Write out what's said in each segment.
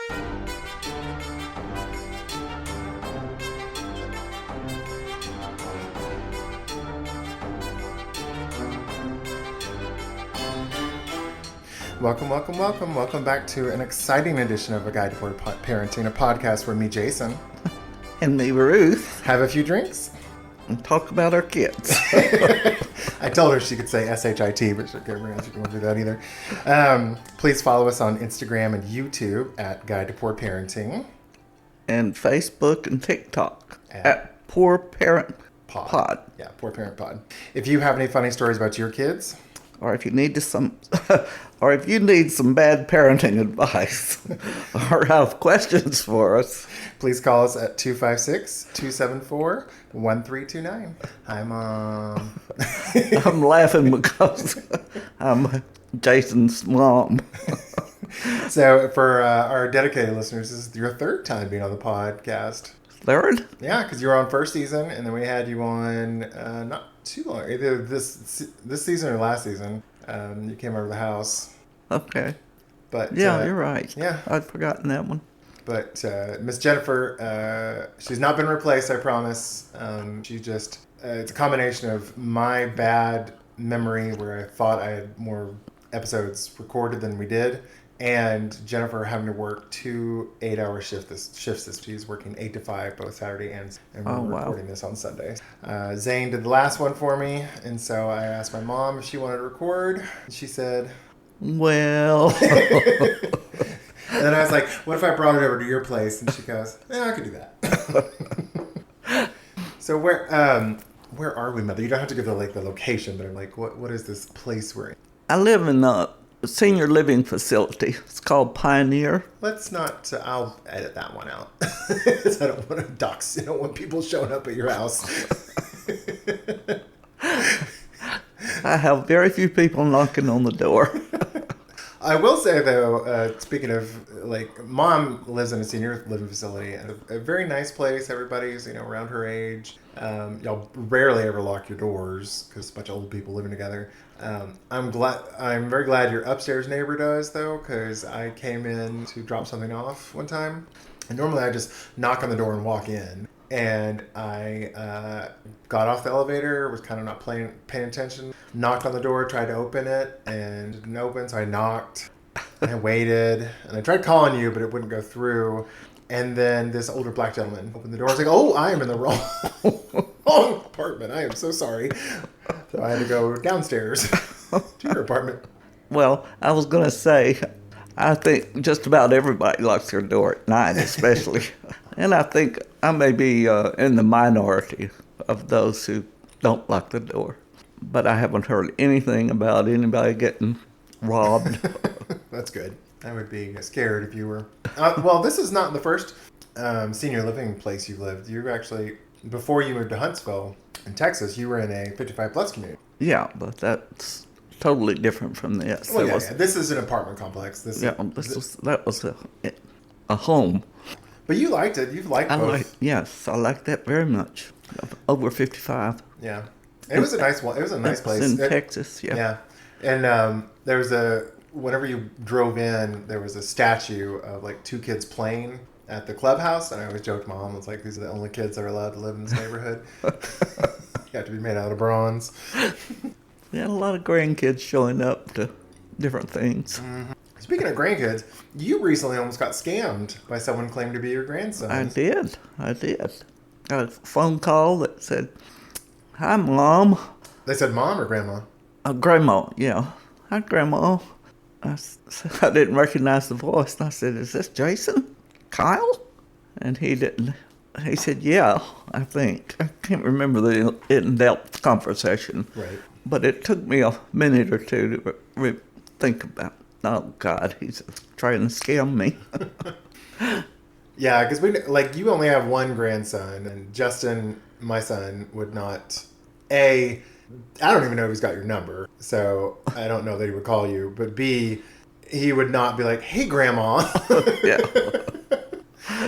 Welcome, welcome, welcome. Welcome back to an exciting edition of A Guide to Poor Parenting, a podcast where me, Jason, and me, Ruth, have a few drinks and talk about our kids. I told her she could say S-H-I-T, but she won't do that either. Please follow us on Instagram and YouTube at Guide to Poor Parenting. And Facebook and TikTok at Poor Parent Pod. Yeah, Poor Parent Pod. If you have any funny stories about your kids, or if you need some bad parenting advice or have questions for us, please call us at 256-274-1329. Hi, Mom. I'm laughing because I'm Jason's mom. So for our dedicated listeners, this is your third time being on the podcast. Third? Yeah, because you were on first season, and then we had you on not too long, either this season or last season. You came over the house. Okay. But yeah, you're right. Yeah, I'd forgotten that one. But Miss Jennifer, she's not been replaced, I promise. She just it's a combination of my bad memory, where I thought I had more episodes recorded than we did, and Jennifer having to work 2 8-hour shifts this. She's working 8 to 5 both Saturday and we're recording this on Sunday. Zane did the last one for me, and so I asked my mom if she wanted to record. She said, well. And then I was like, what if I brought it over to your place? And she goes, I could do that. So where are we, Mother? You don't have to give the location, but I'm like, what is this place we're in? I live in a senior living facility. It's called Pioneer. Let's not. I'll edit that one out. I don't want to dox. I don't want people showing up at your house. I have very few people knocking on the door. I will say, though, speaking of, Mom lives in a senior living facility, a very nice place. Everybody's, around her age. Y'all rarely ever lock your doors because a bunch of old people living together. I'm very glad your upstairs neighbor does, though, because I came in to drop something off one time, and normally I just knock on the door and walk in. And I got off the elevator, was kind of not paying attention, knocked on the door, tried to open it, and it didn't open, so I knocked, and I waited, and I tried calling you, but it wouldn't go through. And then this older black gentleman opened the door. I was like, oh, I am in the wrong apartment. I am so sorry. So I had to go downstairs to your apartment. Well, I was going to say, I think just about everybody locks their door at night, especially. And I think I may be in the minority of those who don't lock the door. But I haven't heard anything about anybody getting robbed. That's good. I would be scared if you were. Well, this is not the first senior living place you've lived. You actually, before you moved to Huntsville in Texas, you were in a 55-plus community. Yeah, but that's totally different from this. Well, yeah. This is an apartment complex. That was a home. But you liked it. You've liked both. Yes, I liked that very much. Over 55. Yeah. It was a nice one. It was a nice place. In Texas, yeah. Yeah. And there was whenever you drove in, there was a statue of 2 kids playing at the clubhouse. And I always joked, Mom was like, these are the only kids that are allowed to live in this neighborhood. You have to be made out of bronze. We had a lot of grandkids showing up to different things. Mm-hmm. Speaking of grandkids, you recently almost got scammed by someone claiming to be your grandson. I did. Got a phone call that said, hi, Mom. They said Mom or Grandma? Grandma, yeah. Hi, Grandma. I didn't recognize the voice. And I said, is this Jason? Kyle? And he didn't. He said, yeah, I think. I can't remember the in-depth conversation. Right. But it took me a minute or two to think about, oh, God, he's trying to scam me. Yeah, because you only have one grandson, and Justin, my son, would not, I don't even know if he's got your number, so I don't know that he would call you, but B, he would not be like, hey, Grandma. Yeah.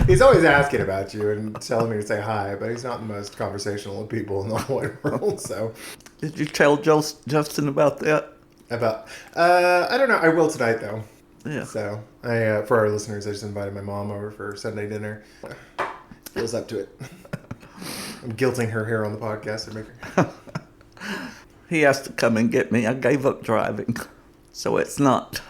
He's always asking about you and telling me to say hi, but he's not the most conversational of people in the whole wide world, so. Did you tell Justin about that? I don't know. I will tonight, though. Yeah. So for our listeners, I just invited my mom over for Sunday dinner. Feels up to it. I'm guilting her here on the podcast to make her. He has to come and get me. I gave up driving, so it's not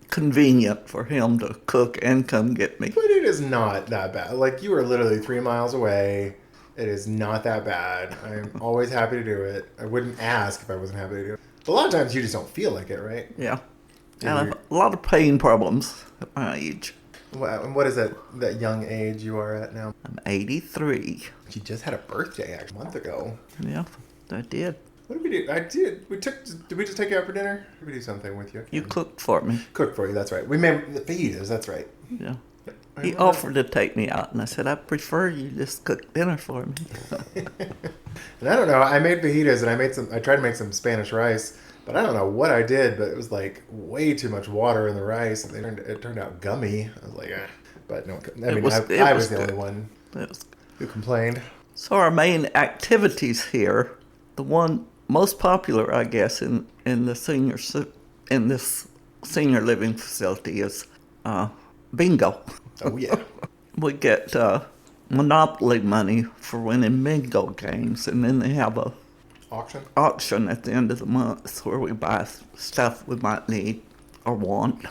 convenient for him to cook and come get me. But it is not that bad. Like, you are literally 3 miles away. It is not that bad. I'm always happy to do it. I wouldn't ask if I wasn't happy to do it. But a lot of times you just don't feel like it, right? Yeah. And I have a lot of pain problems at my age. What is that young age you are at now? I'm 83. You just had a birthday actually a month ago. Yeah, I did. What did we do? I did. Did we just take you out for dinner? Did we do something with you? You cooked for me. Cooked for you, that's right. We made the fajitas, that's right. Yeah. He offered to take me out, and I said, I prefer you just cook dinner for me. And I don't know, I made fajitas, and I tried to make some Spanish rice, but I don't know what I did, but it was like way too much water in the rice, and it turned out gummy. I was like, eh. But no, I was the only one who complained. So our main activities here, the one most popular, I guess, in this senior living facility is bingo. Oh yeah. We get Monopoly money for winning bingo games, and then they have a auction at the end of the month where we buy stuff we might need or want.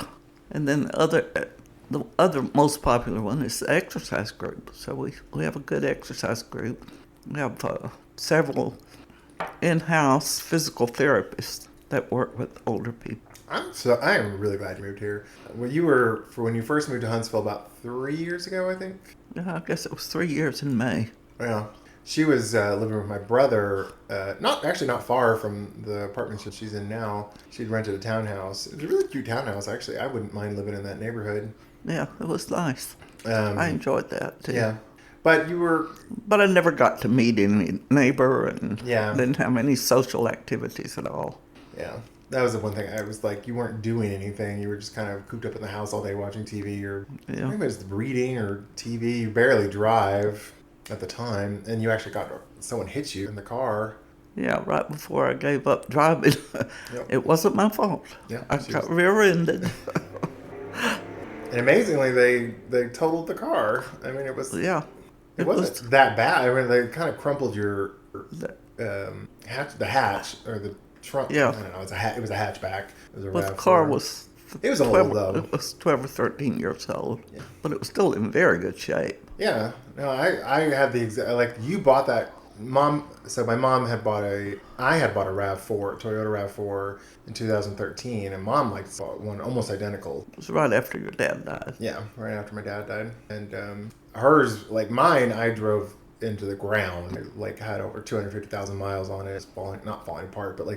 And then the other most popular one is the exercise group. So we have a good exercise group. We have several in-house physical therapists that work with older people. I am really glad you moved here. When you first moved to Huntsville about 3 years ago, I think. Yeah, I guess it was 3 years in May. Yeah. She was living with my brother, not far from the apartment that she's in now. She'd rented a townhouse. It was a really cute townhouse, actually. I wouldn't mind living in that neighborhood. Yeah, it was nice. I enjoyed that, too. Yeah. But But I never got to meet any neighbor and yeah. Didn't have any social activities at all. Yeah. That was the one thing. I was like, you weren't doing anything. You were just kind of cooped up in the house all day watching TV or maybe it was reading or TV. You barely drive at the time, and you actually someone hit you in the car. Yeah, right before I gave up driving. Yep. It wasn't my fault. Yeah, I got rear-ended. And amazingly, they totaled the car. I mean, it wasn't that bad. I mean, they kind of crumpled your hatch or the trunk. Yeah. I don't know. It was a hatchback. It was a But the car was... It was old, though. It was 12 or 13 years old. Yeah. But it was still in very good shape. Yeah. No, I had you bought that. So my mom had bought I had bought a Toyota RAV4 in 2013, and Mom bought one almost identical. It was right after your dad died. Yeah, right after my dad died. And hers, like mine, I drove into the ground. It had over 250,000 miles on it. It's not falling apart, but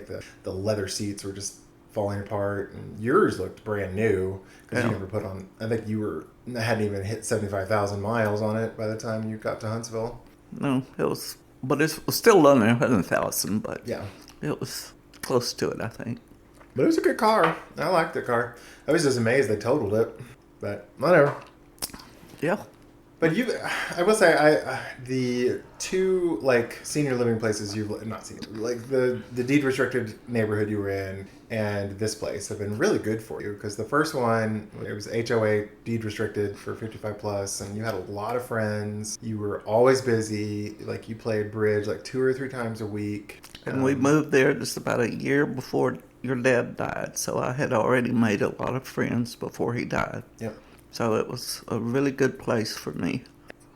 the leather seats were just falling apart. And yours looked brand new because you never put on. I think hadn't even hit 75,000 miles on it by the time you got to Huntsville. No, it was. But it was still under 100,000, but yeah, it was close to it, I think. But it was a good car. I liked the car. I was just amazed they totaled it, but whatever. Yeah. But I will say, the two senior living places the deed restricted neighborhood you were in and this place have been really good for you, because the first one, it was HOA deed restricted for 55 plus, and you had a lot of friends. You were always busy. You played bridge 2 or 3 times a week. And we moved there just about a year before your dad died, so I had already made a lot of friends before he died. Yep. So it was a really good place for me.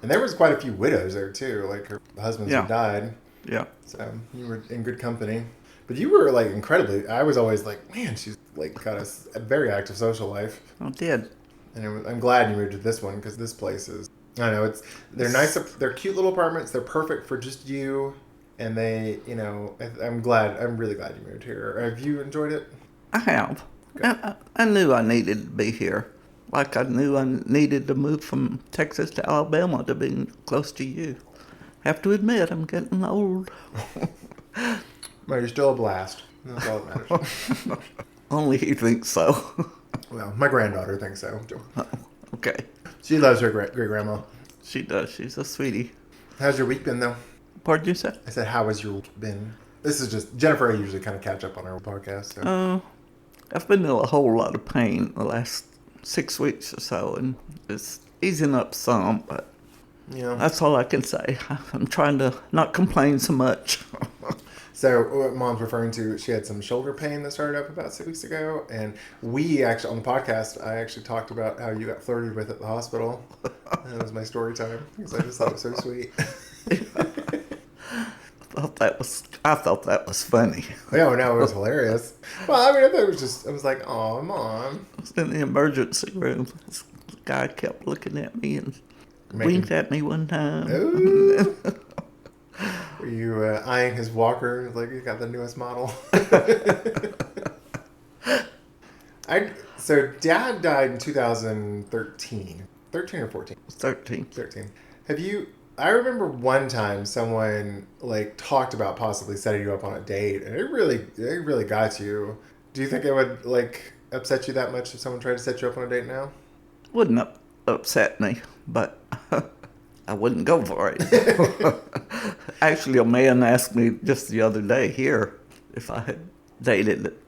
And there was quite a few widows there too, her husbands who died. Yeah. So you were in good company. But you were incredibly, I was always man, she's got a very active social life. I did. And I'm glad you moved to this one, because this place is, I know, they're nice, they're cute little apartments, they're perfect for just you. And they, I'm really glad you moved here. Have you enjoyed it? I have. I knew I needed to be here. Like I knew I needed to move from Texas to Alabama to be close to you. Have to admit, I'm getting old. Well, you're still a blast. That's all that matters. Only he thinks so. Well, my granddaughter thinks so. Oh, okay. She loves her great-grandma. She does. She's a sweetie. How's your week been, though? Pardon you, sir? I said, how has your week been? This is just, Jennifer, I usually kind of catch up on our podcast. So. I've been in a whole lot of pain the last 6 weeks or so, and it's easing up some, but Yeah. that's all I can say. I'm trying to not complain so much. So what Mom's referring to, she had some shoulder pain that started up about 6 weeks ago, and we actually, on the podcast, I actually talked about how you got flirted with at the hospital. That was my story time, because I just thought it was so sweet. I thought that was funny. No, it was hilarious. Well, I mean, I thought it was just, I was like, oh, Mom. I was in the emergency room. This guy kept looking at me and winked at me one time. Ooh. Were you eyeing his walker? Like, you got the newest model? So Dad died in 2013. 13 or 14? 13. 13. I remember one time someone, like, talked about possibly setting you up on a date, and it really got you. Do you think it would, like, upset you that much if someone tried to set you up on a date now? Wouldn't upset me, but I wouldn't go for it. Actually, a man asked me just the other day here if I had dated it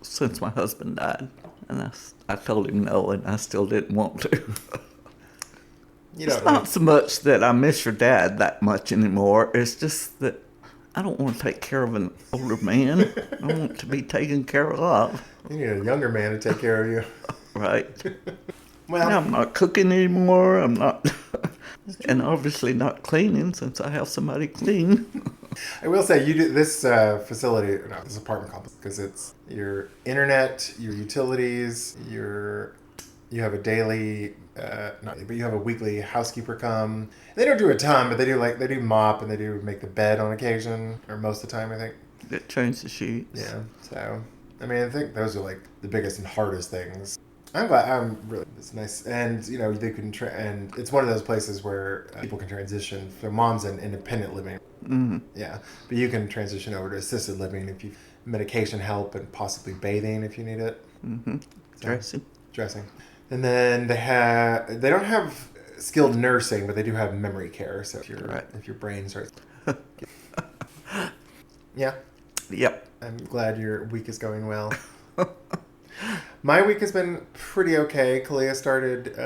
since my husband died. And I told him no, and I still didn't want to. It's not so much that I miss your dad that much anymore. It's just that I don't want to take care of an older man. I want to be taken care of. You need a younger man to take care of you. Right. Well, I'm not cooking anymore. I'm not, and obviously not cleaning since I have somebody clean. I will say you do this facility, no, this apartment complex, because it's your internet, your utilities, you have a daily, but you have a weekly housekeeper come. They don't do a ton, but they do mop and they do make the bed on occasion, or most of the time, I think. They change the sheets. Yeah. So, I mean, I think those are like the biggest and hardest things. I'm glad. It's nice, and they can. And it's one of those places where people can transition. So Mom's in independent living. Mm-hmm. Yeah, but you can transition over to assisted living if you medication help and possibly bathing if you need it. Mm-hmm. Dressing, and then they don't have skilled nursing, but they do have memory care. So if your brain starts, yeah, yep. I'm glad your week is going well. My week has been pretty okay. Kalia started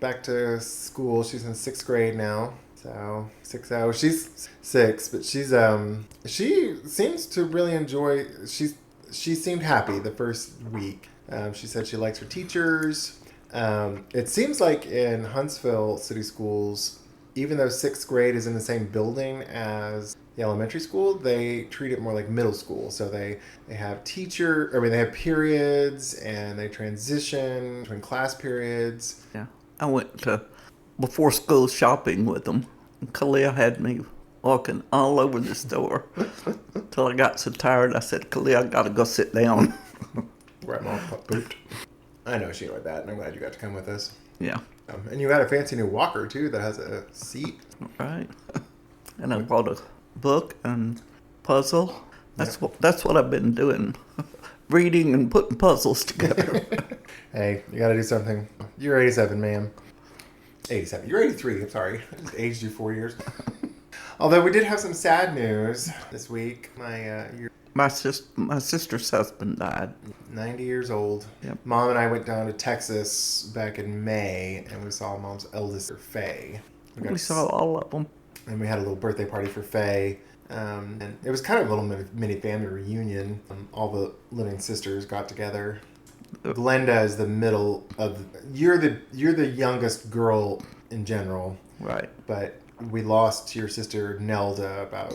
back to school. She's in 6th grade now. So 6-0. She's 6, but she seems to really enjoy. She seemed happy the first week. She said she likes her teachers. It seems like in Huntsville City Schools, even though 6th grade is in the same building as the elementary school, they treat it more like middle school. So they have they have periods and they transition between class periods. Yeah. I went to before school shopping with them. Kalia had me walking all over the store till I got so tired. I said, Kalia, I gotta go sit down. Right, Mom pooped. I know she enjoyed that, and I'm glad you got to come with us. Yeah. And you got a fancy new walker too that has a seat. Right. And I bought a book and puzzle. That's what I've been doing. Reading and putting puzzles together. Hey, you got to do something. You're 87, ma'am. 87. You're 83. I'm sorry. I just aged you 4 years. Although we did have some sad news this week. My sister's husband died. 90 years old. Yep. Mom and I went down to Texas back in May, and we saw Mom's eldest sister, Faye. We saw all of them. And we had a little birthday party for Faye. And it was kind of a little mini family reunion. All the living sisters got together. Glenda is the middle of. You're the youngest girl in general. Right. But we lost your sister Nelda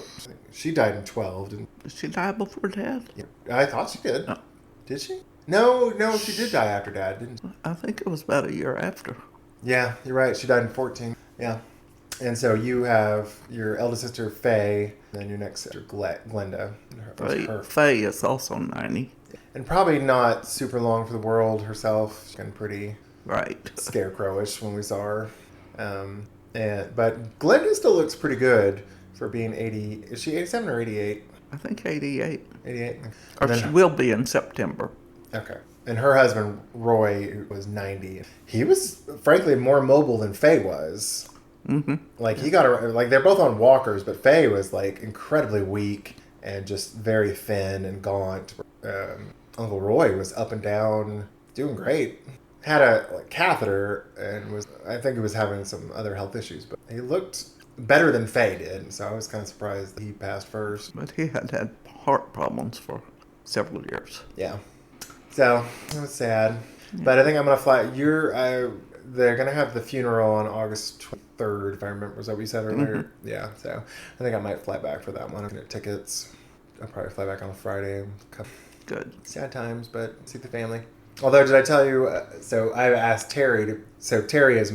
she died in 12. Did she die before Dad? Yeah, I thought she did. No. Did she? No, she did die after Dad, didn't she? I think it was about a year after. Yeah, you're right. She died in 14. Yeah. And so you have your eldest sister, Faye, and then your next sister, Glenda. Faye is also 90. And probably not super long for the world herself. She's been pretty scarecrowish when we saw her. But Glenda still looks pretty good for being 80. Is she 87 or 88? I think 88. 88? Or she will be in September. Okay. And her husband, Roy, was 90. He was, frankly, more mobile than Faye was. Mm-hmm. Like, they're both on walkers, but Faye was, like, incredibly weak and just very thin and gaunt. Uncle Roy was up and down, doing great. had a catheter and I think he was having some other health issues, but he looked better than Faye did. So I was kind of surprised he passed first. But he had heart problems for several years. Yeah. So it was sad. Yeah. But I think I'm going to fly. They're going to have the funeral on August 23rd, if I remember. Was that what you said earlier? Mm-hmm. Yeah. So I think I might fly back for that one. I'm going to get tickets. I'll probably fly back on a Friday. Good. Sad times, but see the family. Although, did I tell you? So I asked Terry. So Terry is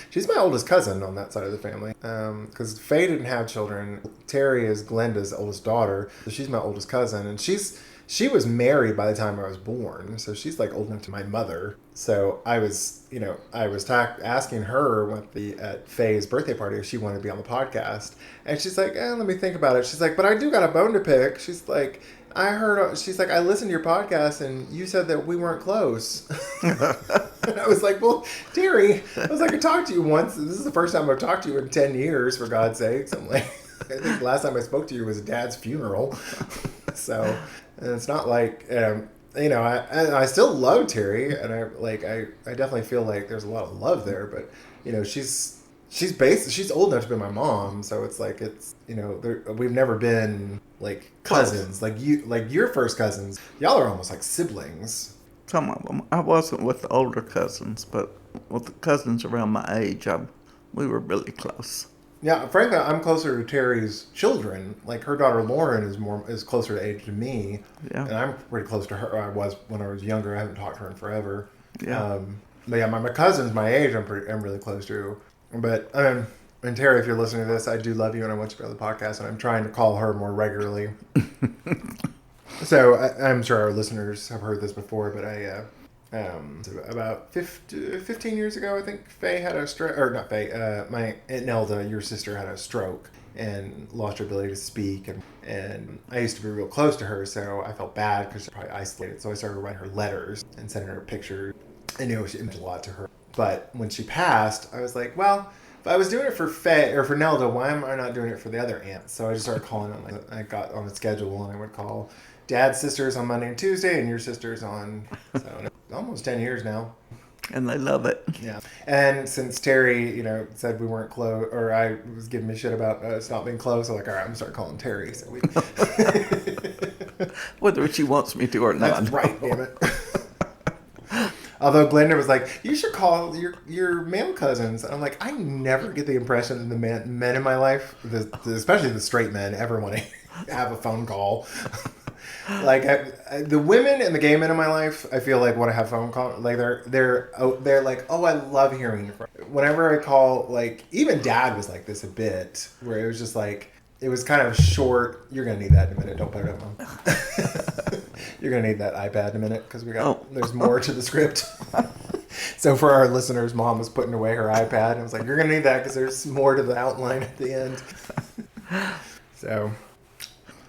she's my oldest cousin on that side of the family. Because Faye didn't have children. Terry is Glenda's oldest daughter. So she's my oldest cousin. And she was married by the time I was born. So she's like old enough to my mother. So I was asking her at Faye's birthday party if she wanted to be on the podcast. And she's like, let me think about it. She's like, but I do got a bone to pick. She's like, she's like, I listened to your podcast and you said that we weren't close. And I was like, well, Terry, I was like, I talked to you once. This is the first time I've talked to you in 10 years, for God's sakes. I'm like, I think the last time I spoke to you was Dad's funeral. So, and it's not like, I still love Terry, and I definitely feel like there's a lot of love there, but, she's old enough to be my mom, so it's like, we've never been like cousins, like your first cousins. Y'all are almost like siblings. Some of them. I wasn't with the older cousins, but with the cousins around my age, we were really close. Yeah, frankly, I'm closer to Terry's children. Like, her daughter Lauren is closer to age to me, and I'm pretty close to her. I was when I was younger. I haven't talked to her in forever. Yeah, but yeah, my cousins my age, I'm really close to. But and Terry, if you're listening to this, I do love you, and I want you to be on the podcast, and I'm trying to call her more regularly. So I'm sure our listeners have heard this before, but about 15 years ago, I think Faye had a stroke, or not Faye, my Aunt Nelda, your sister, had a stroke and lost her ability to speak. And I used to be real close to her, so I felt bad because she was probably isolated. So I started writing her letters and sending her pictures. I knew it meant a lot to her. But when she passed, I was like, well, if I was doing it for Faye or for Nelda, why am I not doing it for the other aunts? So I just started calling them. I got on a schedule, and I would call Dad's sisters on Monday and Tuesday, and your sisters on, almost 10 years now. And they love it. Yeah. And since Terry, said we weren't close, or I was giving me shit about us not being close, I'm like, all right, I'm going to start calling Terry. So whether she wants me to or not. That's right, damn it. Although Glenda was like, you should call your male cousins. And I'm like, I never get the impression that the men in my life, especially the straight men, ever want to have a phone call. Like the women and the gay men in my life, I feel like want to have phone call. Like they're like, oh, I love hearing from. Whenever I call, like even Dad was like this a bit, where it was just like it was kind of short. You're gonna need that in a minute. Don't put it up, Mom. You're gonna need that iPad in a minute because there's more to the script. So for our listeners, Mom was putting away her iPad and I was like, you're gonna need that because there's more to the outline at the end. So,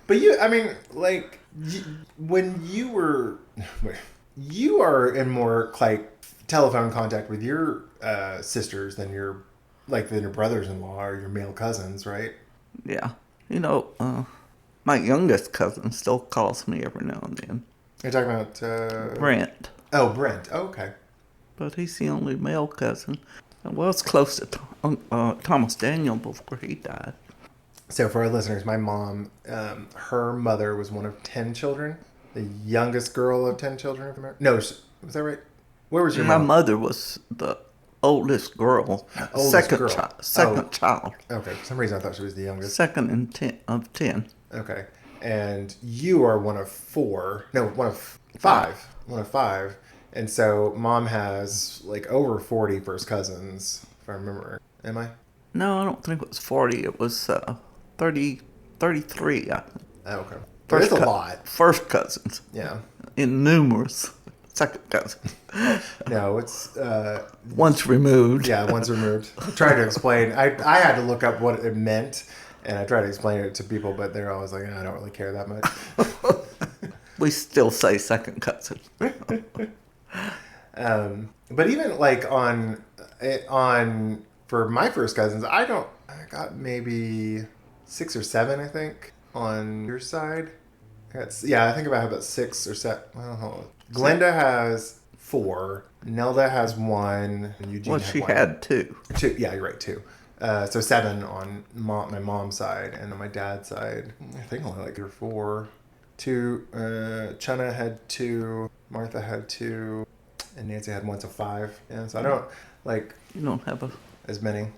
but when you are in more like telephone contact with your sisters than your brothers-in-law or your male cousins, right? Yeah. My youngest cousin still calls me every now and then. You're talking about Brent. Oh, Brent. Oh, okay. But he's the only male cousin. I was close to Thomas Daniel before he died. So for our listeners, my mom, her mother was one of 10 children. The youngest girl of 10 children. No, was that right? Where was your mom? My mother was the oldest girl. Second child. Okay, for some reason I thought she was the youngest. Second of 10. Okay. And you are one of five. One of five. And so Mom has like over 40 first cousins, if I remember. Am I? No, I don't think it was 40. It was 33, I think. Oh, okay. That's a lot. First cousins. Yeah. In numerous second cousins. No, it's... once removed. Yeah, once removed. I tried to explain. I had to look up what it meant, and I tried to explain it to people, but they're always like, I don't really care that much. We still say second cousin. But even like for my first cousins, I got maybe 6 or 7, I think, on your side. I think I have about 6 or 7. Well, hold on. Glenda has 4. Nelda has one. And Eugene Well, had she one. had two. Two. Yeah, you're right. Two. So 7 on my mom's side, and on my dad's side, I think only like 3 or 4. 2. Chana had 2. Martha had 2, and Nancy had 1, so 5. Yeah. So I don't like You don't have a... as many.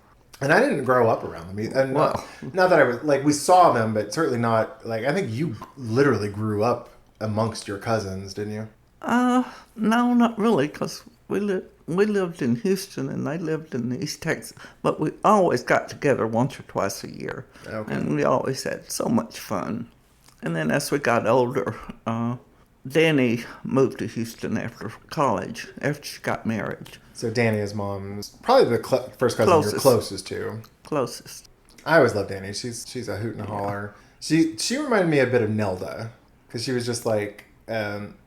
And I didn't grow up around them. And Well. not that I was like, we saw them, but certainly not like, I think you literally grew up amongst your cousins, didn't you? No, not really, because we lived in Houston and they lived in East Texas. But we always got together once or twice a year. Okay. And we always had so much fun. And then as we got older, Danny moved to Houston after college, after she got married. So Danny is mom's probably the first cousin you're closest to. Closest. I always loved Danny. She's a hoot and a holler. She reminded me a bit of Nelda, because she was just like,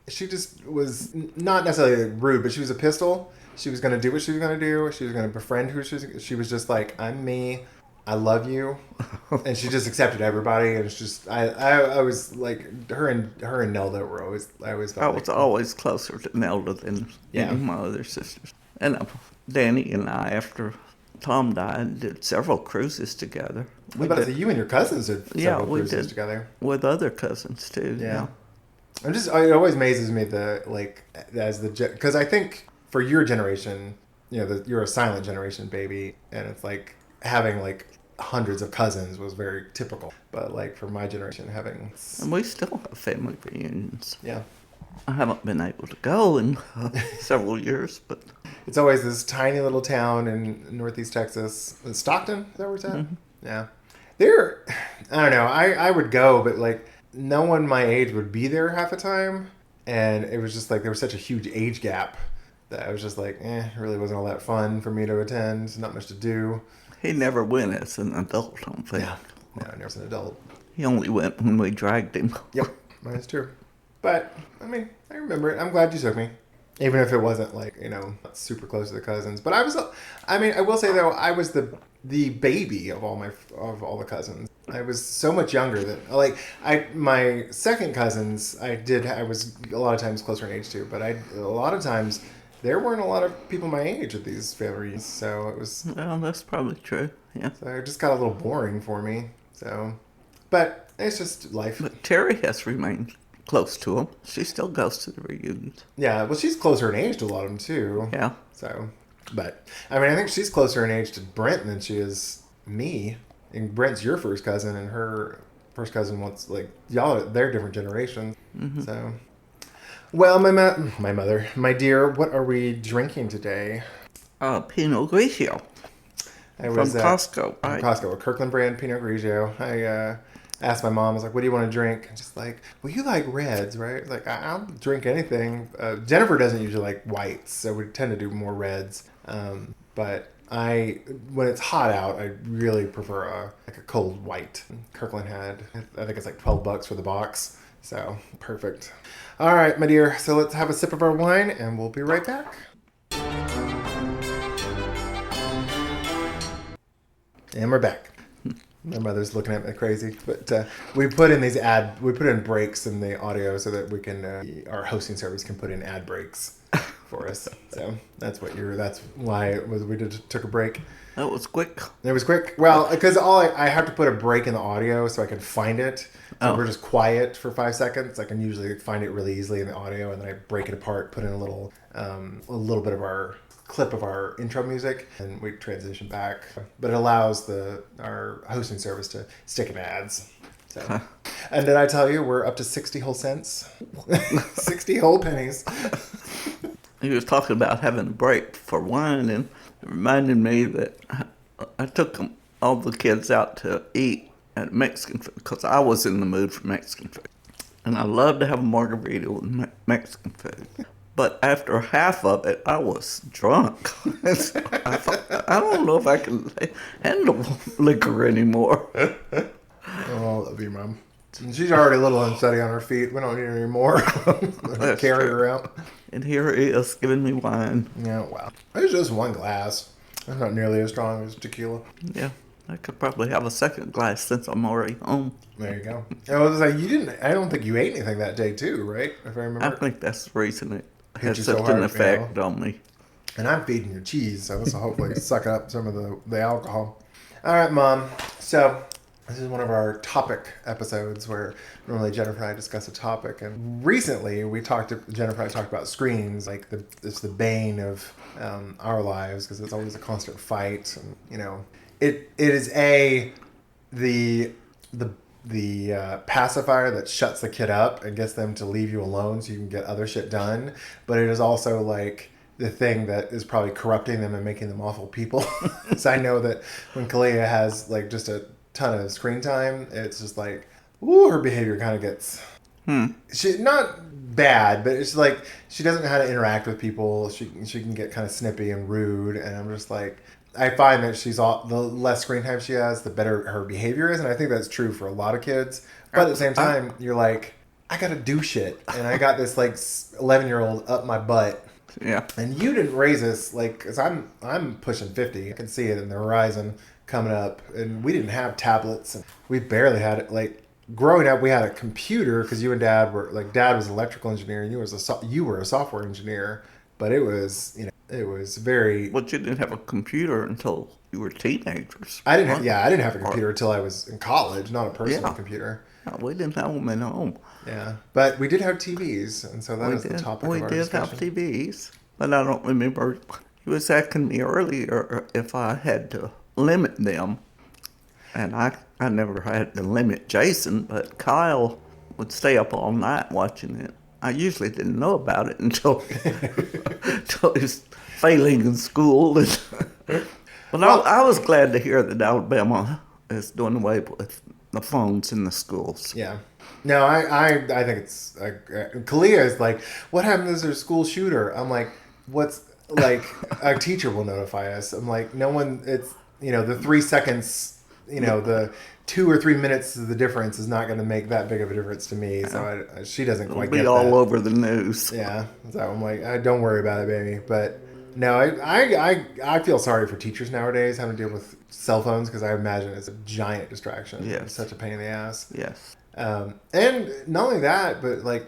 she just was not necessarily rude, but she was a pistol. She was going to do what she was going to do. She was going to befriend who she was just like, I'm me. I love you. And she just accepted everybody. And it's just, I was like, her and Nelda were always, I always felt I was always closer to Nelda than any of my other sisters. And Danny and I, after Tom died, did several cruises together. You and your cousins did several cruises together. With other cousins too. Yeah. It always amazes me because I think for your generation, you're a silent generation baby, and it's like having like hundreds of cousins was very typical. But like for my generation, having... And we still have family reunions. Yeah. I haven't been able to go in several years, but... It's always this tiny little town in Northeast Texas. Stockton? Is that where it's at? Mm-hmm. Yeah. I don't know. I would go, but like no one my age would be there half the time. And it was just like there was such a huge age gap that I was just like, it really wasn't all that fun for me to attend. Not much to do. He never went as an adult, I don't think. Yeah. No, never as an adult. He only went when we dragged him. Yep, that's true. But, I mean, I remember it. I'm glad you took me. Even if it wasn't like, not super close to the cousins. But I will say though, I was the baby of all the cousins. I was so much younger that my second cousins, I was a lot of times closer in age to, but a lot of times there weren't a lot of people my age at these families, so it was... Well, that's probably true, yeah. So it just got a little boring for me, so... But it's just life. But Terry has remained close to him. She still goes to the reunions. Yeah, well, she's closer in age to a lot of them, too. Yeah. So, but, I mean, I think she's closer in age to Brent than she is me. And Brent's your first cousin, and her first cousin wants, they're different generations. Mm-hmm. So... Well, my dear, what are we drinking today? Pinot Grigio. From Costco. Costco, a Kirkland brand Pinot Grigio. I asked my mom, I was like, what do you want to drink? And she's like, well, you like reds, right? Like, I'll drink anything. Jennifer doesn't usually like whites, so we tend to do more reds. But when it's hot out, I really prefer a cold white. Kirkland had, I think it's like $12 for the box. So, perfect. All right, my dear. So let's have a sip of our wine, and we'll be right back. And we're back. My mother's looking at me crazy, but we put in breaks in the audio so that we can, our hosting service can put in ad breaks for us. So that's why we took a break. That was quick. It was quick. Well, because I have to put a break in the audio so I can find it. So we're just quiet for 5 seconds. I can usually find it really easily in the audio, and then I break it apart, put in a little bit of our clip of our intro music, and we transition back. But it allows our hosting service to stick in ads. So, and did I tell you we're up to 60 whole cents? 60 whole pennies. He was talking about having a break for wine, and it reminded me that I took all the kids out to eat at Mexican food because I was in the mood for Mexican food. And I love to have a margarita with Mexican food. But after half of it, I was drunk. So I thought, I don't know if I can handle liquor anymore. Oh, I love you, Mom. She's already a little unsteady on her feet. We don't need her anymore. Carry her out. And here he is giving me wine. Yeah, wow. It's just one glass. It's not nearly as strong as tequila. Yeah. I could probably have a second glass since I'm already home. There you go. I was like, I don't think you ate anything that day too, right? If I remember. I think that's the reason it had you such so an hard, effect on me. And I'm feeding your cheese, so this will hopefully suck up some of the alcohol. All right, Mom. So this is one of our topic episodes where normally Jennifer and I discuss a topic. And recently, Jennifer and I talked about screens, like it's the bane of our lives because it's always a constant fight. And, it is the pacifier that shuts the kid up and gets them to leave you alone so you can get other shit done. But it is also like the thing that is probably corrupting them and making them awful people. So I know that when Kalia has like just a ton of screen time, it's just like, ooh, her behavior kind of gets she not bad, but it's like she doesn't know how to interact with people. She can get kind of snippy and rude, and I'm just like, I find that the less screen time she has, the better her behavior is, and I think that's true for a lot of kids. But at the same time, you're like, I gotta do shit, and I got this like 11-year-old up my butt. Yeah. And you didn't raise us like, cause I'm pushing 50. I can see it in the horizon coming up, and we didn't have tablets, and we barely had it. Like growing up, we had a computer because you and Dad were like, Dad was an electrical engineer, and you were a software engineer. But it was it was very. But you didn't have a computer until you were teenagers. I didn't have a computer until I was in college, not a personal computer. No, we didn't have them at home. Yeah, but we did have TVs, and so that is the topic of our discussion. We did have TVs, but I don't remember. He was asking me earlier if I had to limit them, and I never had to limit Jason, but Kyle would stay up all night watching it. I usually didn't know about it until until he was failing in school. But I was glad to hear that Alabama is doing away with the phones in the schools. Yeah. No, I think it's Kalia is like, what happened to their school shooter? I'm like, what's like a teacher will notify us. I'm like, no one. It's the 3 seconds. The 2 or 3 minutes of the difference is not going to make that big of a difference to me. So she doesn't quite get that. It'll be all over the news. Yeah. So I'm like, don't worry about it, baby. But no, I feel sorry for teachers nowadays having to deal with cell phones because I imagine it's a giant distraction. Yes. It's such a pain in the ass. Yes. And not only that, but like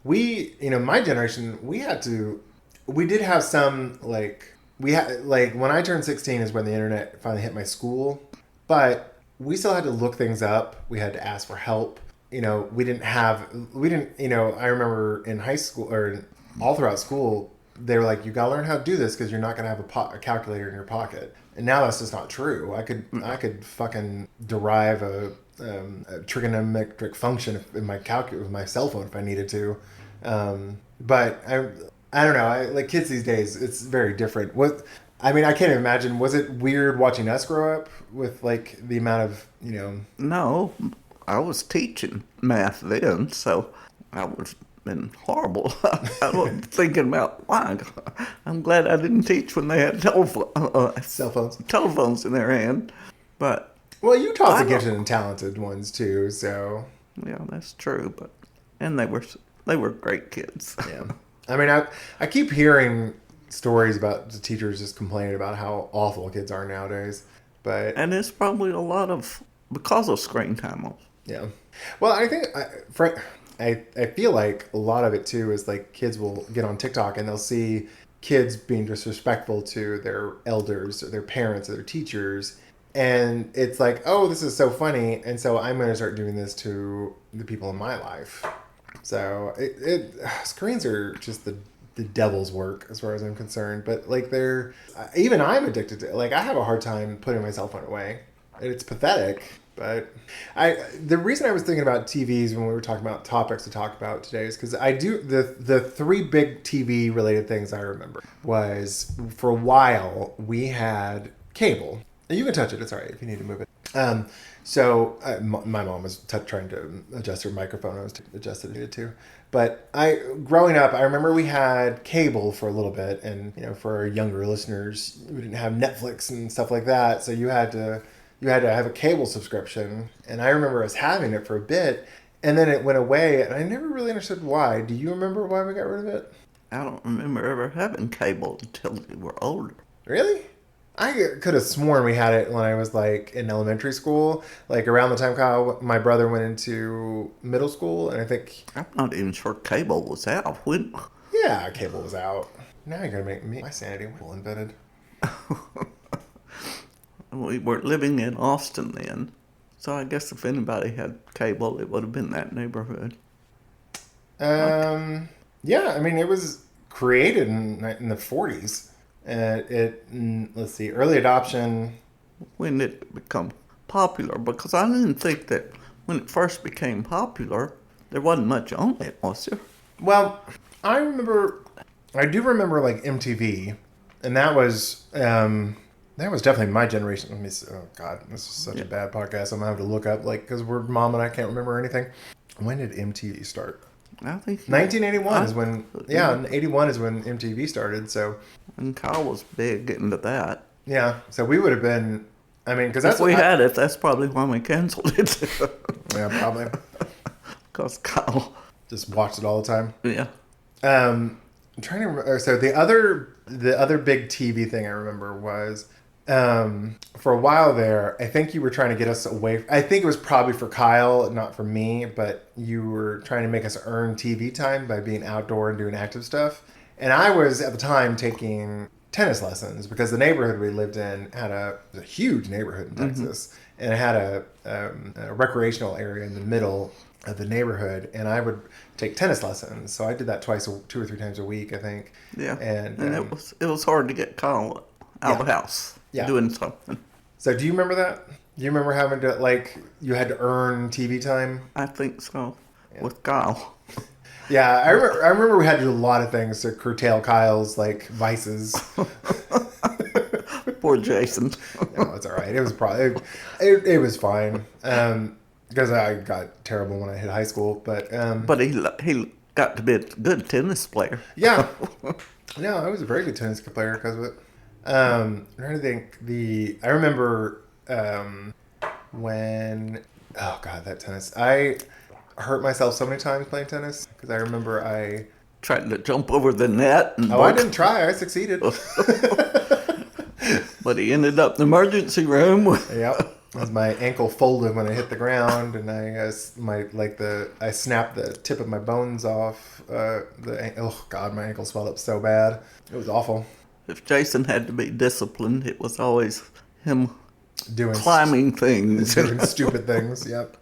my generation, we did have some when I turned 16 is when the internet finally hit my school, but we still had to look things up. We had to ask for help. I remember in high school or all throughout school, they were like, you gotta learn how to do this because you're not gonna have a calculator in your pocket. And now that's just not true. I could fucking derive a trigonometric function in my calculator with my cell phone if I needed to. But I don't know. Like kids these days, it's very different. I can't even imagine. Was it weird watching us grow up with like the amount of No, I was teaching math then, so I was been horrible. I was thinking about why. I'm glad I didn't teach when they had cell phones, telephones in their hand. But well, you taught the gifted and talented ones too, so yeah, that's true. And they were great kids. Yeah, I keep hearing stories about the teachers just complaining about how awful kids are nowadays, and it's probably a lot of because of screen time. Yeah, well, I think I feel like a lot of it too is like kids will get on TikTok and they'll see kids being disrespectful to their elders or their parents or their teachers. And it's like, oh, this is so funny. And so I'm going to start doing this to the people in my life. So screens are just the devil's work as far as I'm concerned. But like even I'm addicted to it. Like I have a hard time putting my cell phone away. It's pathetic. But the reason I was thinking about TVs when we were talking about topics to talk about today is because I do the 3 big TV related things I remember was for a while we had cable. You can touch it. It's all right if you need to move it. So my mom was trying to adjust her microphone. I was adjusted it too. But growing up, I remember we had cable for a little bit, and for our younger listeners, we didn't have Netflix and stuff like that, so you had to have a cable subscription. And I remember us having it for a bit, and then it went away, and I never really understood why. Do you remember why we got rid of it? I don't remember ever having cable until we were older. Really? I could have sworn we had it when I was like in elementary school, like around the time my brother went into middle school, and I think I'm not even sure cable was out. When? Yeah, cable was out. Now you're gonna make me my sanity well embedded. We were living in Austin then, so I guess if anybody had cable, it would have been that neighborhood. Yeah, I mean, it was created in the 40s. Let's see, early adoption. When did it become popular? Because I didn't think that when it first became popular, there wasn't much on it, was there? Well, I do remember like MTV, and that was definitely my generation. Let me see. Oh God, this is such a bad podcast. I'm gonna have to look up because we're mom and I can't remember anything. When did MTV start? I think 1981 is when. Yeah, 81 is when MTV started. So. And Kyle was big into that. Yeah, so we would have been. I mean, because that's if we had it. That's probably why we canceled it. Yeah, probably. Because Kyle just watched it all the time. Yeah. I'm trying to remember. So the other big TV thing I remember was for a while there. I think you were trying to get us away. I think it was probably for Kyle, not for me, but you were trying to make us earn TV time by being outdoor and doing active stuff. And I was at the time taking tennis lessons because the neighborhood we lived in had a huge neighborhood in Texas, and it had a recreational area in the middle of the neighborhood, and I would take tennis lessons. So I did that 2 or 3 times a week, I think. Yeah, and it was hard to get Kyle out of the house doing something. So do you remember that? Do you remember having to you had to earn TV time? I think so, with Kyle. Yeah, I remember we had to do a lot of things to curtail Kyle's vices. Poor Jason. No, it's all right. It was probably it was fine because I got terrible when I hit high school, but he got to be a good tennis player. Yeah, no, I was a very good tennis player because of it. I'm trying to think. I remember when that tennis I hurt myself so many times playing tennis because I remember I tried to jump over the net. I didn't try. I succeeded. But he ended up in the emergency room. Yep. As my ankle folded when I hit the ground, and I snapped the tip of my bones off. My ankle swelled up so bad. It was awful. If Jason had to be disciplined, it was always him climbing things, doing stupid things. Yep.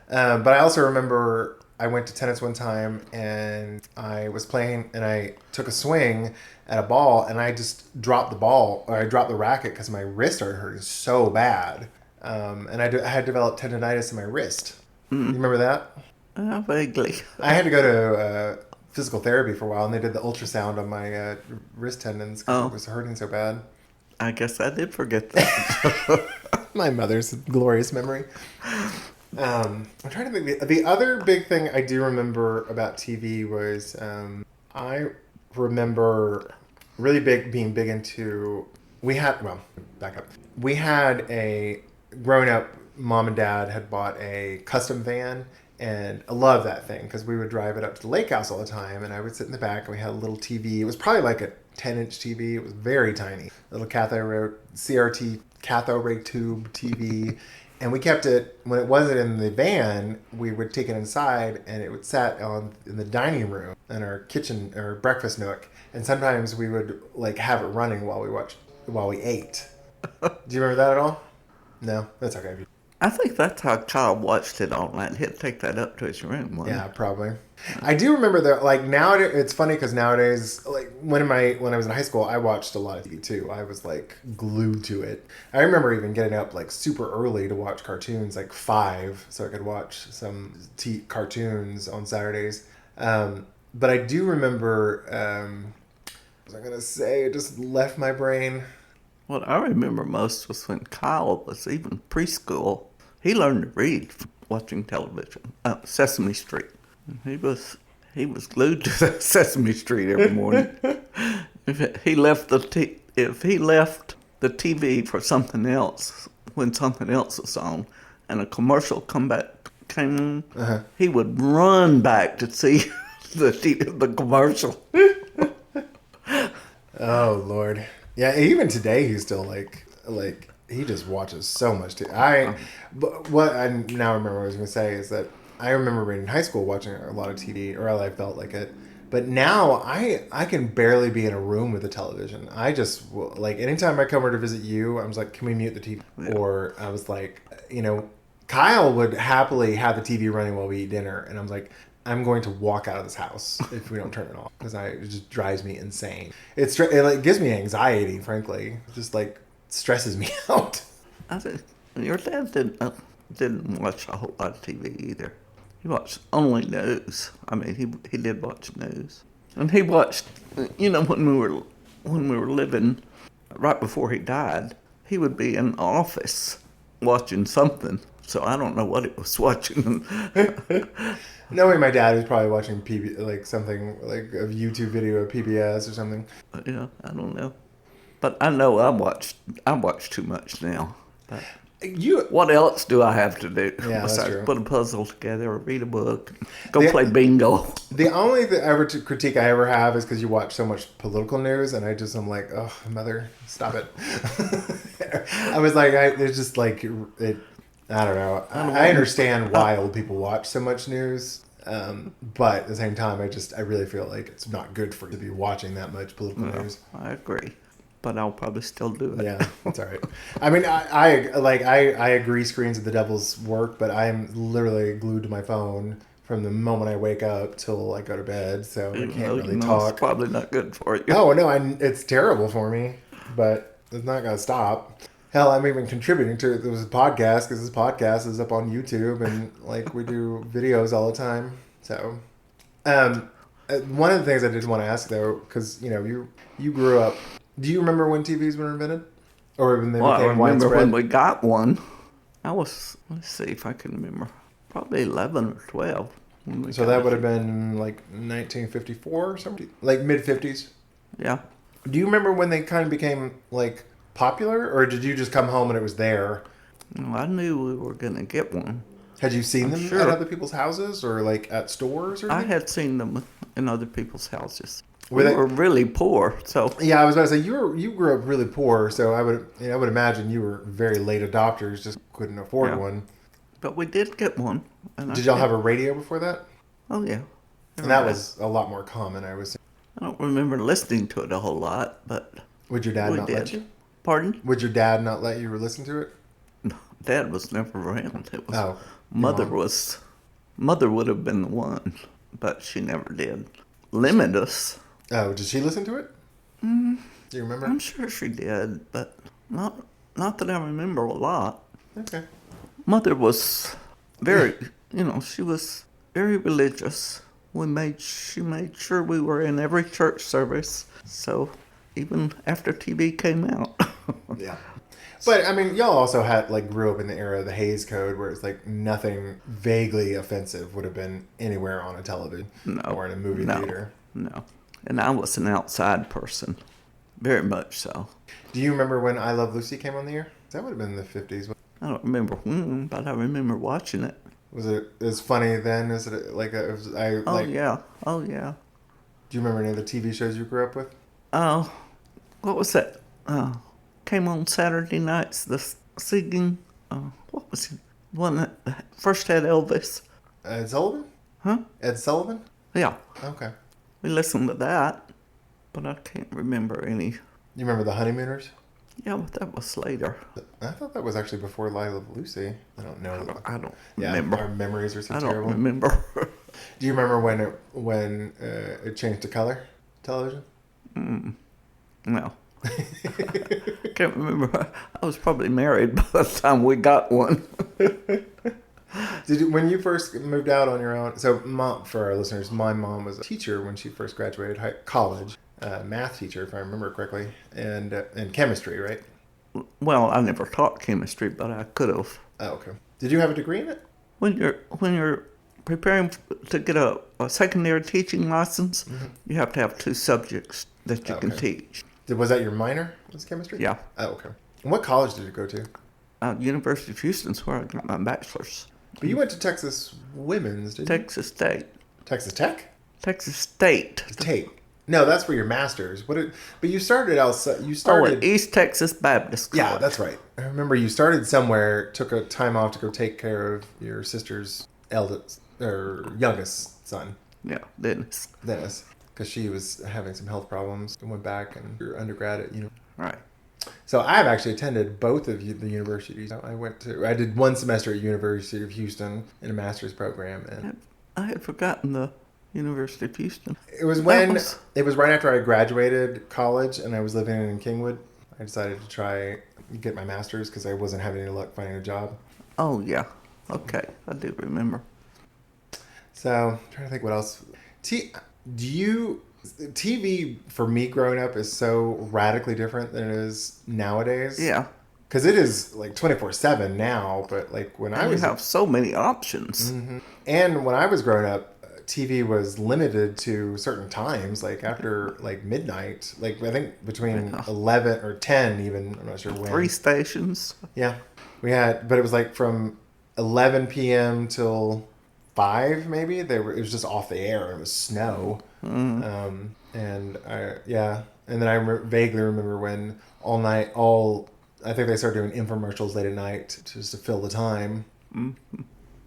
But I also remember I went to tennis one time and I was playing and I took a swing at a ball and I just dropped the ball, or I dropped the racket because my wrist started hurting so bad. And I had developed tendonitis in my wrist. You remember that? Vaguely. I had to go to physical therapy for a while, and they did the ultrasound on my wrist tendons because it was hurting so bad. I guess I did forget that. My mother's glorious memory. I'm trying to think. The other big thing I do remember about TV was I remember being big into. Back up. We had growing up, mom and dad had bought a custom van, and I love that thing because we would drive it up to the lake house all the time, and I would sit in the back, and we had a little TV. It was probably like a 10-inch TV. It was very tiny. Little CRT cathode ray tube TV. And we kept it, when it wasn't in the van, we would take it inside, and it would sat in the dining room in our kitchen or breakfast nook. And sometimes we would have it running while we ate. Do you remember that at all? No, that's okay. I think that's how Kyle watched it all night. He'd take that up to his room. Yeah, probably. I do remember that. Nowadays, it's funny because nowadays, when I was in high school, I watched a lot of TV too. I was glued to it. I remember even getting up super early to watch cartoons, 5, so I could watch some cartoons on Saturdays. But I do remember. What was I gonna say? It just left my brain. What I remember most was when Kyle was even preschool. He learned to read from watching television. Sesame Street. He was glued to Sesame Street every morning. If he left the TV for something else when something else was on, and a commercial came on, he would run back to see the commercial. Oh Lord. Yeah, even today he's still he just watches so much TV. But what I now remember what I was going to say is that I remember in high school watching a lot of TV, or I felt like it, But now I can barely be in a room with a television. I just like anytime I come over to visit you, I was like, can we mute the TV? Yeah. Or I was like, Kyle would happily have the TV running while we eat dinner, and I was like, I'm going to walk out of this house if we don't turn it off because it just drives me insane. It like gives me anxiety, frankly. It just like stresses me out. I think your dad didn't watch a whole lot of TV either. He watched only news. I mean, he did watch news, and he watched. When we were living, right before he died, he would be in the office watching something. So I don't know what he was watching. Knowing my dad was probably watching something like a YouTube video of PBS or something. Yeah, I don't know. But I know I watch too much now. But what else do I have to do besides put a puzzle together or read a book, play bingo? The only critique I ever have is because you watch so much political news, and I'm like, oh, mother, stop it. I was like, it's just like it. I don't know. I understand why old people watch so much news, but at the same time, I really feel like it's not good for you to be watching that much political news. I agree, but I'll probably still do it. Yeah, that's all right. I mean, I agree. Screens are the devil's work, but I'm literally glued to my phone from the moment I wake up till I go to bed, so I can't really talk. It's probably not good for you. Oh no, it's terrible for me, but it's not gonna stop. Hell, I'm even contributing to this podcast because this podcast is up on YouTube and like we do videos all the time. So, one of the things I did want to ask though, because you grew up. Do you remember when TVs were invented, or when they became widespread? I remember when we got one. I was. Let's see if I can remember. Probably 11 or 12. So that would have been like 1954 or something, like mid 50s. Yeah. Do you remember when they kind of became like popular, or did you just come home and it was there? No, I knew we were going to get one. Had you seen them at other people's houses or like at stores or anything? I had seen them in other people's houses. We were really poor, so yeah. I was about to say you grew up really poor, so I would imagine you were very late adopters, just couldn't afford one. But we did get one. Did y'all have a radio before that? Oh yeah, and that was a lot more common. I don't remember listening to it a whole lot, but would your dad not let you? Pardon? Would your dad not let you listen to it? No, Dad was never around. It was Mother would have been the one, but she never did limit us. Oh, did she listen to it? Do you remember? I'm sure she did, but not that I remember a lot. Okay. Mother was very, she was very religious. She made sure we were in every church service. So even after TV came out. Yeah. But I mean, y'all also grew up in the era of the Hays Code, where it's like nothing vaguely offensive would have been anywhere on a television or in a movie theater. No. And I was an outside person, very much so. Do you remember when I Love Lucy came on the air? That would have been in the 50s. I don't remember when, but I remember watching it. Was it as funny then as it yeah. Oh yeah. Do you remember any of the TV shows you grew up with? Oh, what was that? Came on Saturday nights. The singing. What was it? One that first had Elvis. Ed Sullivan? Huh? Ed Sullivan? Yeah. Okay. We listened to that, but I can't remember any. You remember the Honeymooners? Yeah, but that was later. I thought that was actually before I Love Lucy. I don't know. I don't remember. Our memories are so terrible. terrible. I don't remember. Do you remember when it changed to color television? No. I can't remember. I was probably married by the time we got one. When you first moved out on your own? So, for our listeners, my mom was a teacher when she first graduated college, math teacher, if I remember correctly, and chemistry, right? Well, I never taught chemistry, but I could have. Oh, okay. Did you have a degree in it? When you're preparing to get a secondary teaching license, you have to have 2 subjects that you can teach. Was that your minor? Was chemistry? Yeah. Oh, okay. And what college did you go to? University of Houston's where I got my bachelor's. But you went to Texas Women's, didn't you? Texas State. Texas Tech? Texas State. State. No, that's for your master's. But you started outside. You started at East Texas Baptist College. Yeah, that's right. I remember you started somewhere, took a time off to go take care of your sister's youngest son. Yeah, Dennis. because she was having some health problems and went back and her undergrad at Right. So I've actually attended both of the universities. I did one semester at University of Houston in a master's program, and I had forgotten the University of Houston. it was right after I graduated college and I was living in Kingwood. I decided to try get my master's because I wasn't having any luck finding a job. Oh, yeah. Okay. I do remember. So I'm trying to think what else. TV for me growing up is so radically different than it is nowadays. Yeah. Because it is like 24/7 now, but like when I was... You have so many options. Mm-hmm. And when I was growing up, TV was limited to certain times, like after like midnight, like I think between 11 or 10 even, I'm not sure when. 3 stations. Yeah. But it was like from 11 p.m. till 5 maybe. It was just off the air and it was snow. Mm. And then I vaguely remember when I think they started doing infomercials late at night just to fill the time. Mm-hmm.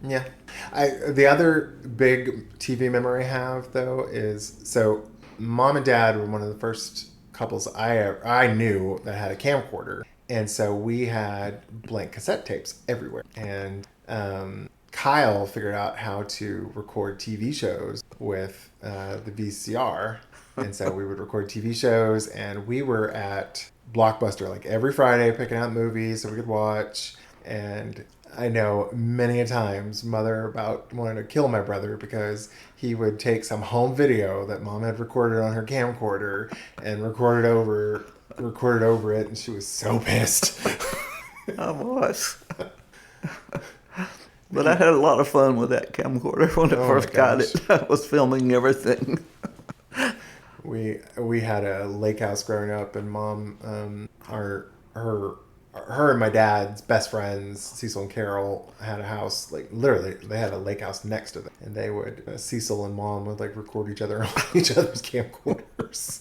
Yeah. The other big TV memory I have, though, is... So, Mom and Dad were one of the first couples I knew that had a camcorder. And so we had blank cassette tapes everywhere. And Kyle figured out how to record TV shows with the VCR. And so we would record TV shows, and we were at Blockbuster like every Friday picking out movies so we could watch. And I know many a times Mother about wanted to kill my brother because he would take some home video that Mom had recorded on her camcorder and recorded over it, and she was so pissed. I was. But I had a lot of fun with that camcorder when I first got it. I was filming everything. We had a lake house growing up, and Mom, her and my dad's best friends, Cecil and Carol, had a house, like literally they had a lake house next to them, and they would Cecil and Mom would like record each other on each other's camcorders.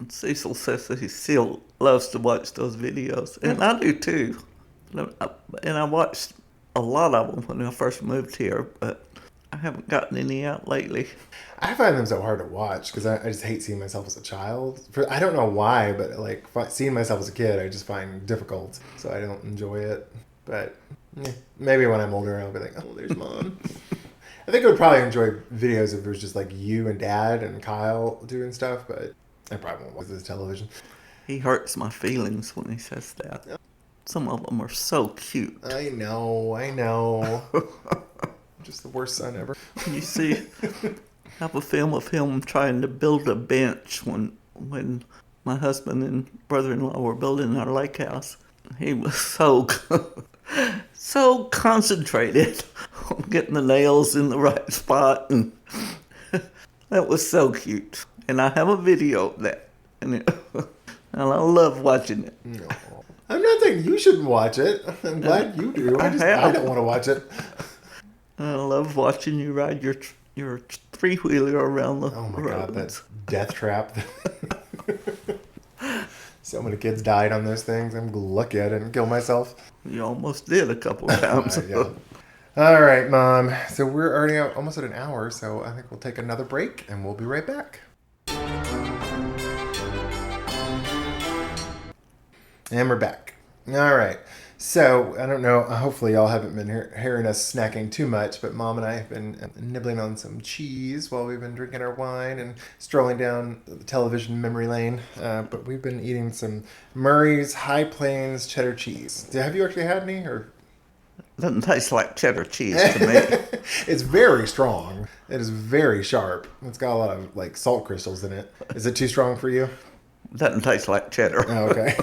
Cecil says that he still loves to watch those videos, and I do too. And I watched a lot of them when I first moved here, but I haven't gotten any out lately. I find them so hard to watch because I just hate seeing myself as a child. I don't know why, but like seeing myself as a kid, I just find difficult, so I don't enjoy it. But maybe when I'm older, I'll be like, oh, there's Mom. I think I would probably enjoy videos if it was just like you and Dad and Kyle doing stuff, but I probably won't watch this television. He hurts my feelings when he says that. Some of them are so cute. I know. Just the worst son ever. You see, I have a film of him trying to build a bench when my husband and brother-in-law were building our lake house. He was so concentrated on getting the nails in the right spot, and that was so cute. And I have a video of that, and I love watching it. No. I'm not saying you shouldn't watch it. I'm glad you do. I don't want to watch it. I love watching you ride your three-wheeler around the Oh my roads. God, that death trap. So many kids died on those things. I'm lucky I didn't kill myself. You almost did a couple of times. Yeah. All right, Mom. So we're already almost at an hour, so I think we'll take another break, and we'll be right back. And we're back. All right. So, I don't know, hopefully y'all haven't been hearing us snacking too much, but Mom and I have been nibbling on some cheese while we've been drinking our wine and strolling down the television memory lane. But we've been eating some Murray's High Plains cheddar cheese. Have you actually had any? Or Doesn't taste like cheddar cheese to me. It's very strong. It is very sharp. It's got a lot of like salt crystals in it. Is it too strong for you? Doesn't taste like cheddar. Oh, okay.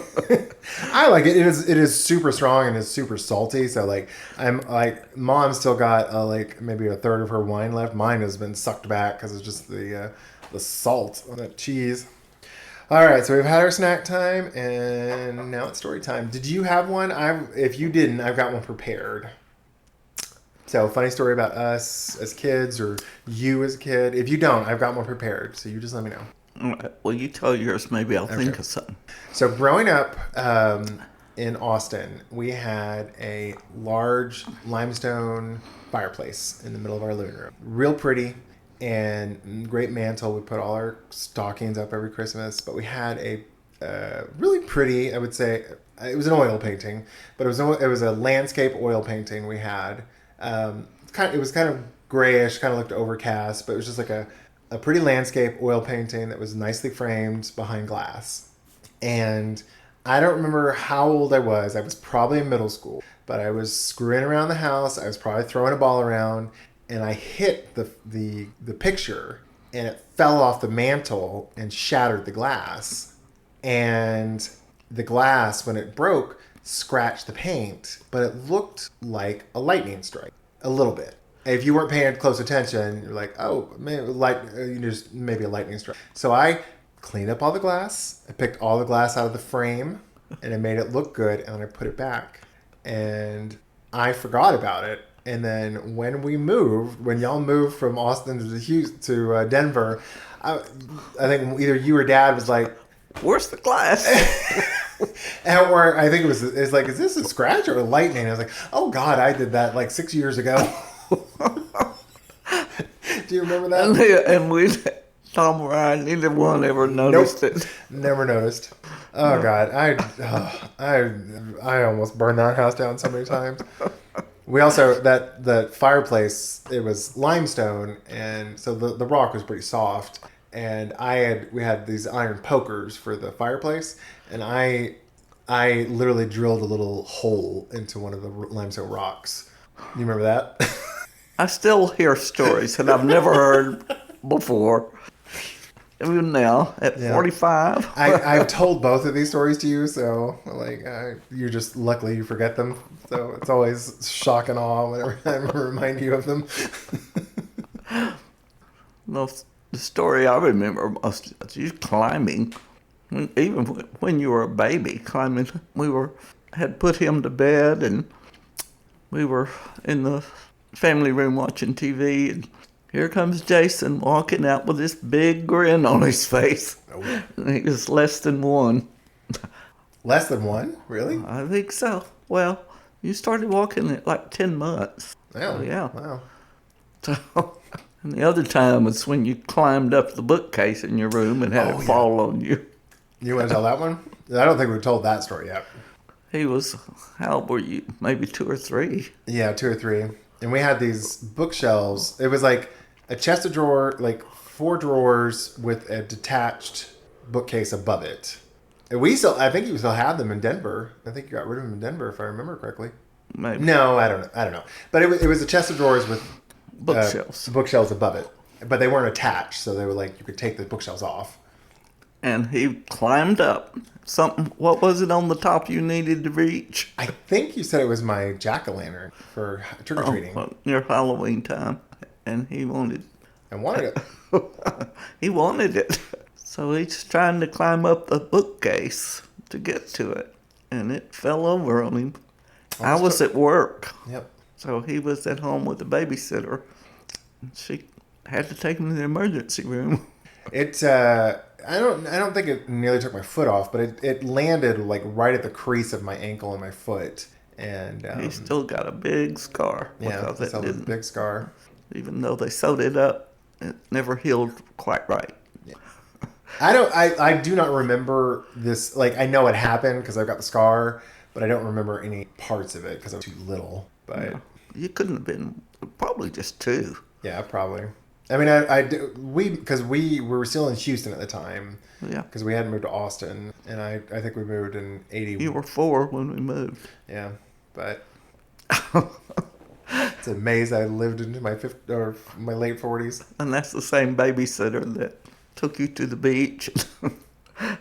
I like it. It is super strong and it's super salty. So like I'm like Mom still got like maybe a third of her wine left. Mine has been sucked back because it's just the salt on that cheese. All right, so we've had our snack time and now it's story time. Did you have one? If you didn't, I've got one prepared. So funny story about us as kids or you as a kid. If you don't, I've got one prepared. So you just let me know. All right. Well, you tell yours. Maybe I'll think of something. So growing up in Austin, we had a large limestone fireplace in the middle of our living room. Real pretty. and great mantle. We put all our stockings up every Christmas, but we had a really pretty, I would say, it was an oil painting, but it was a landscape oil painting we had. It was kind of grayish, kind of looked overcast, but it was just like a pretty landscape oil painting that was nicely framed behind glass. And I don't remember how old I was. I was probably in middle school, but I was screwing around the house. I was probably throwing a ball around, and I hit the picture, and it fell off the mantle and shattered the glass. And the glass, when it broke, scratched the paint, but it looked like a lightning strike, a little bit. If you weren't paying close attention, you're like, oh, maybe a lightning strike. So I cleaned up all the glass. I picked all the glass out of the frame, and I made it look good, and then I put it back. And I forgot about it. And then when y'all moved from Austin to Denver, I think either you or Dad was like, "Where's the glass?" Or I think it's like, is this a scratch or a lightning? I was like, oh God, I did that like 6 years ago. Do you remember that? And Tom or I, neither one ever noticed it. Never noticed. Oh God, I almost burned that house down so many times. We also the fireplace, it was limestone, and so the rock was pretty soft. And we had these iron pokers for the fireplace, and I literally drilled a little hole into one of the limestone rocks. You remember that? I still hear stories that I've never heard before. Even now, at 45. I've told both of these stories to you, so you're just luckily you forget them. So it's always shock and awe whenever I remind you of them. No, the story I remember was you climbing, even when you were a baby, climbing. Had put him to bed, and we were in the family room watching TV, and here comes Jason walking out with this big grin on his face. Oh. And he was less than 1. Less than 1? Really? I think so. Well, you started walking at like 10 months. Oh, so, yeah. Wow. So, and the other time was when you climbed up the bookcase in your room and had it fall on you. You want to tell that one? I don't think we've told that story yet. He was, how old were you? Maybe 2 or 3? Yeah, 2 or 3. And we had these bookshelves. It was like a chest of drawers, like 4 drawers with a detached bookcase above it. And I think you still have them in Denver. I think you got rid of them in Denver, if I remember correctly. Maybe. No, I don't know. But it was a chest of drawers with bookshelves above it. But they weren't attached, so they were like, you could take the bookshelves off. And he climbed up. What was it on the top you needed to reach? I think you said it was my jack-o'-lantern for trick-or-treating. Near Halloween time. And he wanted... I wanted it. He wanted it. So he's trying to climb up the bookcase to get to it. And it fell over on him. I was at work. Yep. So he was at home with the babysitter. She had to take him to the emergency room. I don't think it nearly took my foot off, but it landed like right at the crease of my ankle and my foot. And he still got a big scar. Yeah, it's a big scar. Even though they sewed it up, it never healed quite right. Yeah. I do not remember this. Like, I know it happened because I've got the scar, but I don't remember any parts of it because I was too little. But yeah. You couldn't have been, probably just 2. Yeah, probably. I mean, because we were still in Houston at the time. Yeah. Because we hadn't moved to Austin, and I think we moved in 80. You were 4 when we moved. Yeah, but it's amazing I lived into my my late 40s. And that's the same babysitter that took you to the beach. You want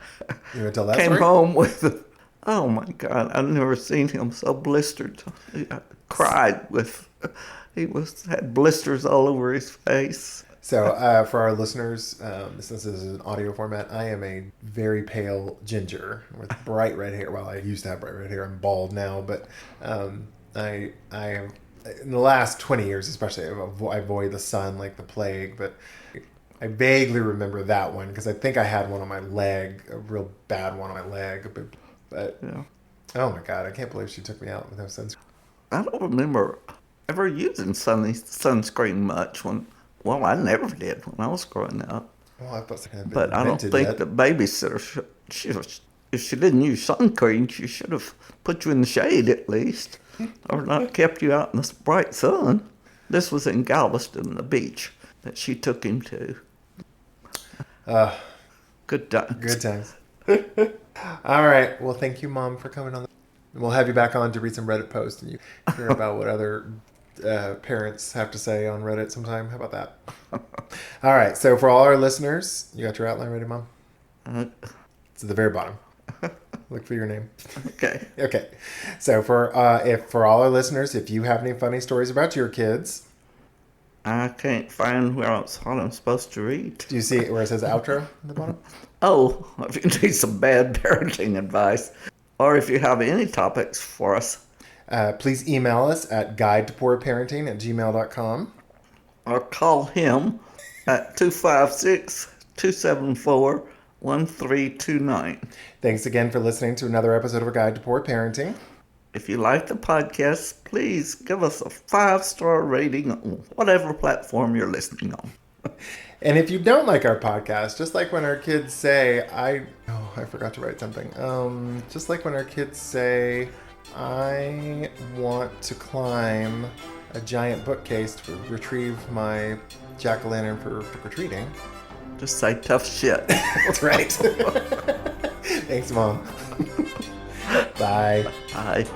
to tell that Came story? home with, oh my God, I've never seen him so blistered. I cried had blisters all over his face. So for our listeners, since this is an audio format, I am a very pale ginger with bright red hair. Well, I used to have bright red hair. I'm bald now, but I am, in the last 20 years especially, I avoid the sun like the plague. But I vaguely remember that one because I think I had one on my leg, a real bad one on my leg. But yeah. Oh my God, I can't believe she took me out with no sunscreen. I don't remember ever using sunscreen much when Well, I never did when I was growing up. Well, I thought it had been But I don't invented think yet. the babysitter if she didn't use sun cream, she should have put you in the shade at least, or not kept you out in the bright sun. This was in Galveston, the beach that she took him to. Good times. Good times. All right. Well, thank you, Mom, for coming on. We'll have you back on to read some Reddit posts and you hear about what other parents have to say on Reddit sometime. How about that? All right. So for all our listeners, you got your outline ready, Mom? It's at the very bottom. Look for your name. Okay. Okay. So for all our listeners, if you have any funny stories about your kids, I can't find where else what I'm supposed to read. do you see it where it says outro at the bottom? Oh, if you need some bad parenting advice, or if you have any topics for us, Please email us at guidetopoorparenting@gmail.com. or call him at 256-274-1329. Thanks again for listening to another episode of A Guide to Poor Parenting. If you like the podcast, please give us a 5-star rating on whatever platform you're listening on. And if you don't like our podcast, just like when our kids say, I forgot to write something. Just like when our kids say, I want to climb a giant bookcase to retrieve my jack-o'-lantern for trick-or-treating. Just say tough shit. That's right. Thanks, Mom. Bye. Bye.